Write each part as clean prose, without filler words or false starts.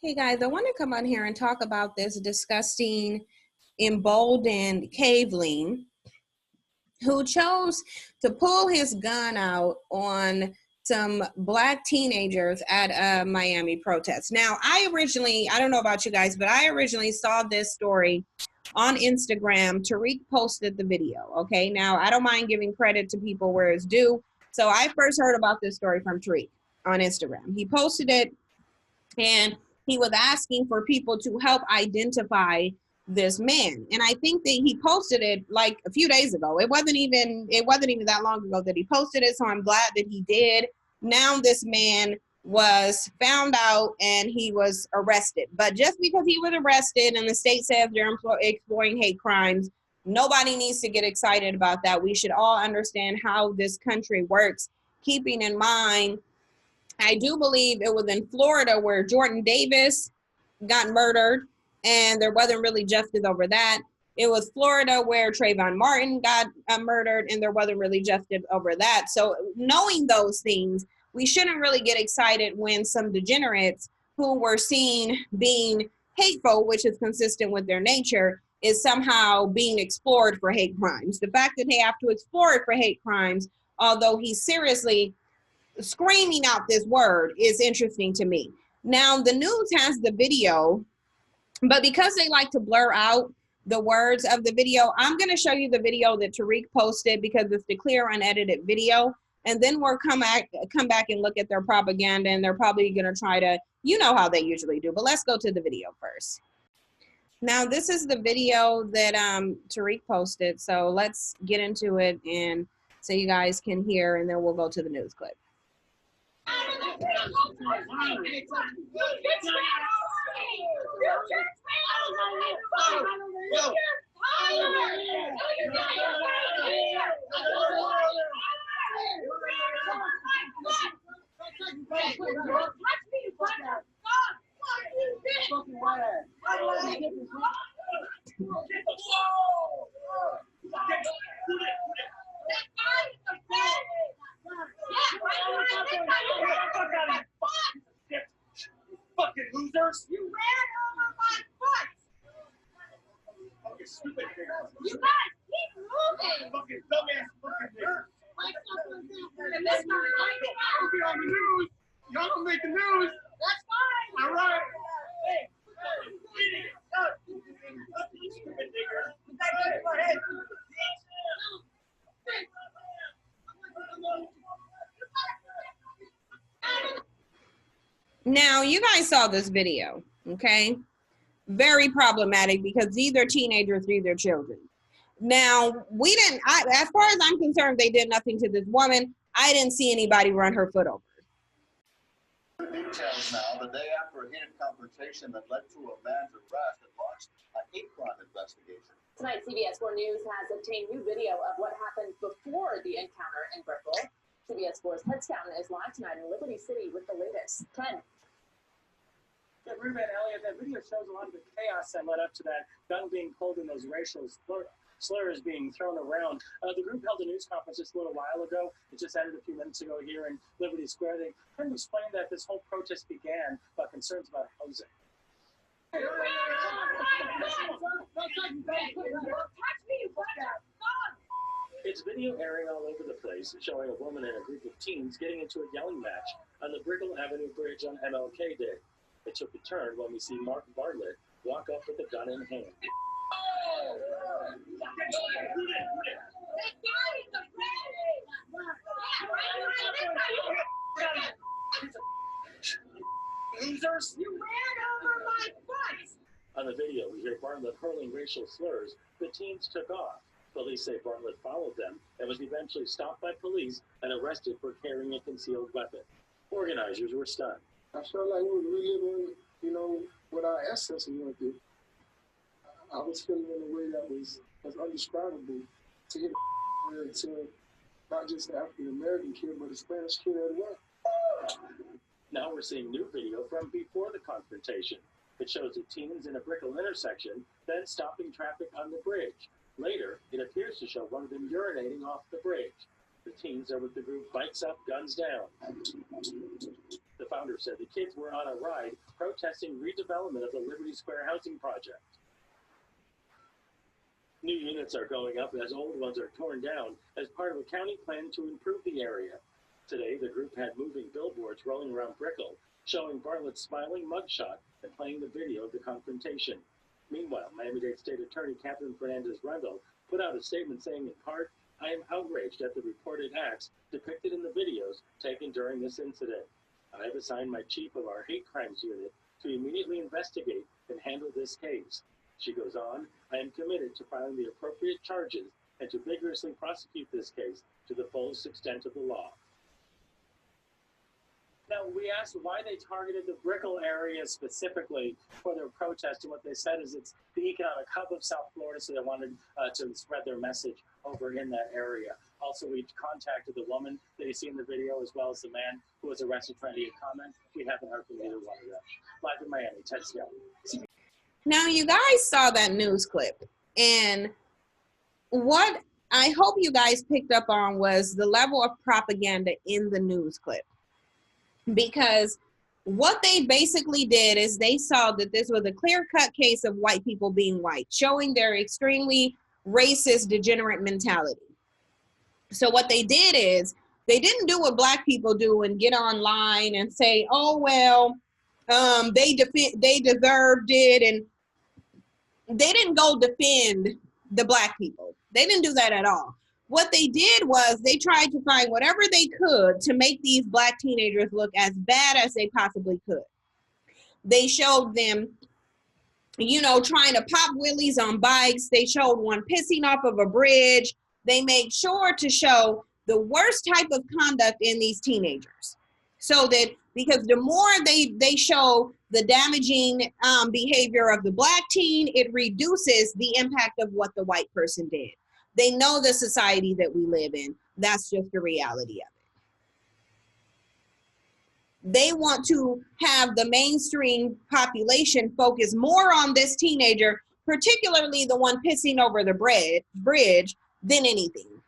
Hey guys, I want to come on here and talk about this disgusting, emboldened caveling who chose to pull his gun out on some black teenagers at a Miami protest. Now, I don't know about you guys, but I originally saw this story on Instagram. Tariq posted the video. Okay, now I don't mind giving credit to people where it's due. So I first heard about this story from Tariq on Instagram. He posted it and he was asking for people to help identify this man. And I think that he posted it like a few days ago. It wasn't even that long ago that he posted it, so I'm glad that he did. Now this man was found out and he was arrested. But just because he was arrested and the state says they're exploring hate crimes, nobody needs to get excited about that. We should all understand how this country works, keeping in mind I do believe it was in Florida where Jordan Davis got murdered, and there wasn't really justice over that. It was Florida where Trayvon Martin got murdered, and there wasn't really justice over that. So knowing those things, we shouldn't really get excited when some degenerates who were seen being hateful, which is consistent with their nature, is somehow being explored for hate crimes. The fact that they have to explore it for hate crimes, although he seriously screaming out this word, is interesting to me. Now, the news has the video, but because they like to blur out the words of the video, I'm going to show you the video that Tariq posted because it's the clear, unedited video. And then we'll come back and look at their propaganda, and they're probably going to try to, you know how they usually do. But let's go to the video first. Now, this is the video that Tariq posted. So let's get into it and so you guys can hear, and then we'll go to the news clip. Fucking losers! You ran over my foot! Fucking stupid niggas! You guys keep moving! Fucking dumbass fucking niggas! And this time, I'll be on the news! Y'all don't make the news! That's fine! Alright! Hey! Stupid niggas! Now, you guys saw this video, okay? Very problematic because these are teenagers, these are children. Now, as far as I'm concerned, they did nothing to this woman. I didn't see anybody run her foot over. Details now, the day after a heated confrontation that led to a man's arrest and launched a hate crime investigation. Tonight, CBS 4 News has obtained new video of what happened before the encounter in Brickell. CBS 4's Headstown is live tonight in Liberty City with the latest. Ken. Yeah, Ruben, Elliot, that video shows a lot of the chaos that led up to that gun being pulled and those racial slurs being thrown around. The group held a news conference just a little while ago. It just ended a few minutes ago here in Liberty Square. They kind of explained that this whole protest began about concerns about housing. It's video airing all over the place, showing a woman and a group of teens getting into a yelling match on the Brickell Avenue Bridge on MLK Day. It took a turn when we see Mark Bartlett walk up with a gun in hand. Losers! You ran over my foot! On the video, we hear Bartlett hurling racial slurs. The teens took off. Police say Bartlett followed them and was eventually stopped by police and arrested for carrying a concealed weapon. Organizers were stunned. I felt like we were reliving, what our ancestors went through. I was feeling in a way that was undescribable to hit to not just the African American kid, but the Spanish kid as well. Now we're seeing new video from before the confrontation. It shows the teens in a Brickell intersection, then stopping traffic on the bridge. Later, it appears to show one of them urinating off the bridge. The teens are with the group Bikes Up, Guns Down. The founder said the kids were on a ride protesting protesting redevelopment of the Liberty Square housing project. New units are going up as old ones are torn down as part of a county plan to improve the area. Today, the group had moving billboards rolling around Brickell, showing Bartlett's smiling mugshot and playing the video of the confrontation. Meanwhile, Miami-Dade State Attorney Catherine Fernandez-Rundle put out a statement saying, in part, "I am outraged at the reported acts depicted in the videos taken during this incident. I have assigned my chief of our hate crimes unit to immediately investigate and handle this case." She goes on, "I am committed to filing the appropriate charges and to vigorously prosecute this case to the fullest extent of the law." Now, we asked why they targeted the Brickell area specifically for their protest, and what they said is it's the economic hub of South Florida, so they wanted to spread their message over in that area. Also, we contacted the woman that you see in the video, as well as the man who was arrested for any comment. We haven't heard from either one of them. Live in Miami, Ted Skelly. Now, you guys saw that news clip, and what I hope you guys picked up on was the level of propaganda in the news clip. Because what they basically did is they saw that this was a clear-cut case of white people being white, showing their extremely racist, degenerate mentality. So what they did is they didn't do what black people do and get online and say, "Oh well, they deserved it," and they didn't go defend the black people. They didn't do that at all. What they did was they tried to find whatever they could to make these black teenagers look as bad as they possibly could. They showed them, you know, trying to pop wheelies on bikes. They showed one pissing off of a bridge. They made sure to show the worst type of conduct in these teenagers. So that, because the more they show the damaging behavior of the black teen, it reduces the impact of what the white person did. They know the society that we live in. That's just the reality of it. They want to have the mainstream population focus more on this teenager, particularly the one pissing over the bridge, than anything.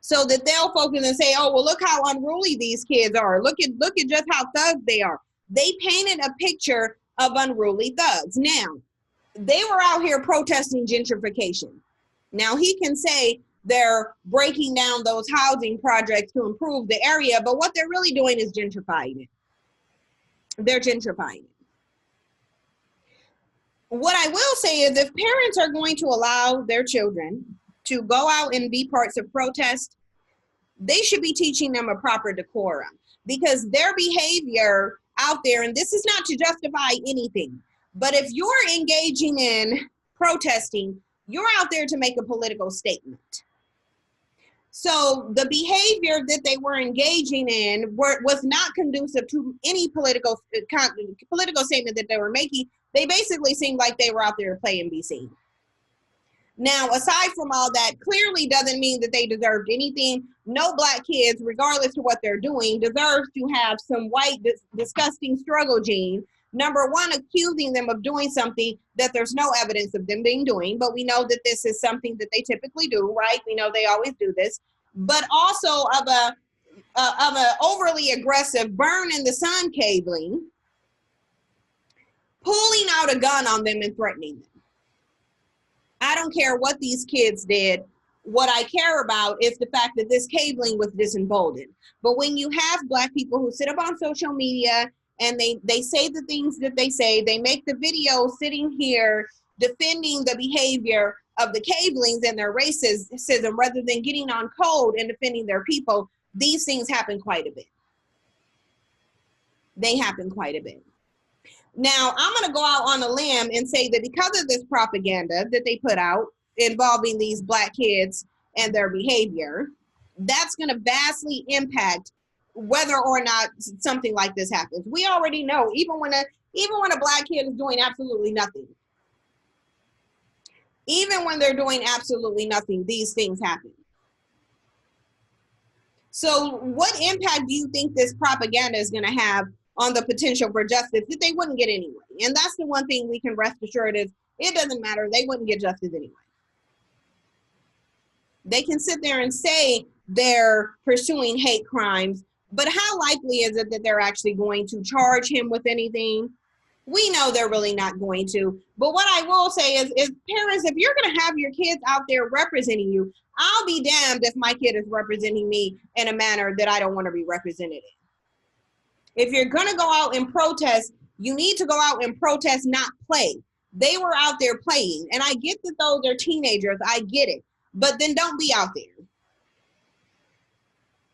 So that they'll focus and say, "Oh, well, look how unruly these kids are. Look at just how thugs they are." They painted a picture of unruly thugs. Now, they were out here protesting gentrification. Now, he can say they're breaking down those housing projects to improve the area, but what they're really doing is gentrifying it. They're gentrifying it. What I will say is, if parents are going to allow their children to go out and be parts of protest, they should be teaching them a proper decorum, because their behavior out there, and this is not to justify anything, but if you're engaging in protesting, you're out there to make a political statement. So the behavior that they were engaging in was not conducive to any political statement that they were making. They basically seemed like they were out there to play and be seen. Now, aside from all that, clearly doesn't mean that they deserved anything. No black kids, regardless of what they're doing, deserves to have some white, disgusting struggle gene. Number one, accusing them of doing something that there's no evidence of them being doing, but we know that this is something that they typically do, right? We know they always do this, but also of a overly aggressive burn in the sun cabling, pulling out a gun on them and threatening them. I don't care what these kids did. What I care about is the fact that this cabling was disemboldened. But when you have black people who sit up on social media and they say the things that they say, they make the video sitting here defending the behavior of the cablings and their racism rather than getting on code and defending their people, these things happen quite a bit. They happen quite a bit. Now, I'm going to go out on a limb and say that because of this propaganda that they put out involving these black kids and their behavior, that's going to vastly impact whether or not something like this happens. We already know, even when a black kid is doing absolutely nothing, even when they're doing absolutely nothing, these things happen. So what impact do you think this propaganda is going to have on the potential for justice that they wouldn't get anyway? And that's the one thing we can rest assured is it doesn't matter. They wouldn't get justice anyway. They can sit there and say they're pursuing hate crimes, But how likely is it that they're actually going to charge him with anything? We know they're really not going to. But what I will say is parents, if you're going to have your kids out there representing you, I'll be damned if my kid is representing me in a manner that I don't want to be represented in. If you're going to go out and protest, you need to go out and protest, not play. They were out there playing. And I get that those are teenagers. I get it. But then don't be out there.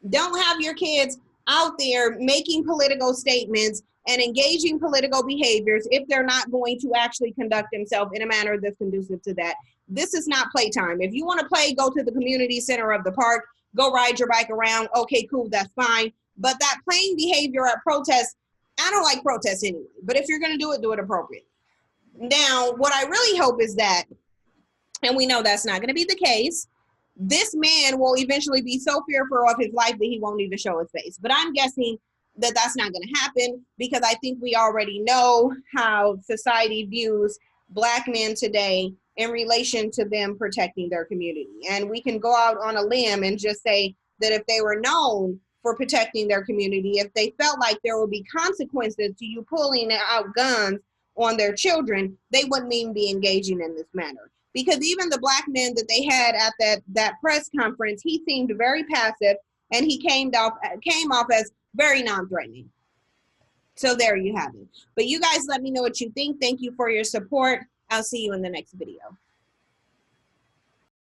Don't have your kids out there making political statements and engaging political behaviors if they're not going to actually conduct themselves in a manner that's conducive to that. This is not playtime. If you want to play, go to the community center of the park, go ride your bike around. Okay, cool, that's fine. But that playing behavior at protests, I don't like protests anyway. But if you're going to do it appropriately. Now, what I really hope is that, and we know that's not going to be the case, this man will eventually be so fearful of his life that he won't even show his face. But I'm guessing that that's not going to happen because I think we already know how society views Black men today in relation to them protecting their community. And we can go out on a limb and just say that if they were known for protecting their community, if they felt like there would be consequences to you pulling out guns on their children, they wouldn't even be engaging in this manner. Because even the Black men that they had at that press conference, he seemed very passive and he came off as very non-threatening. So there you have it. But you guys let me know what you think. Thank you for your support. I'll see you in the next video.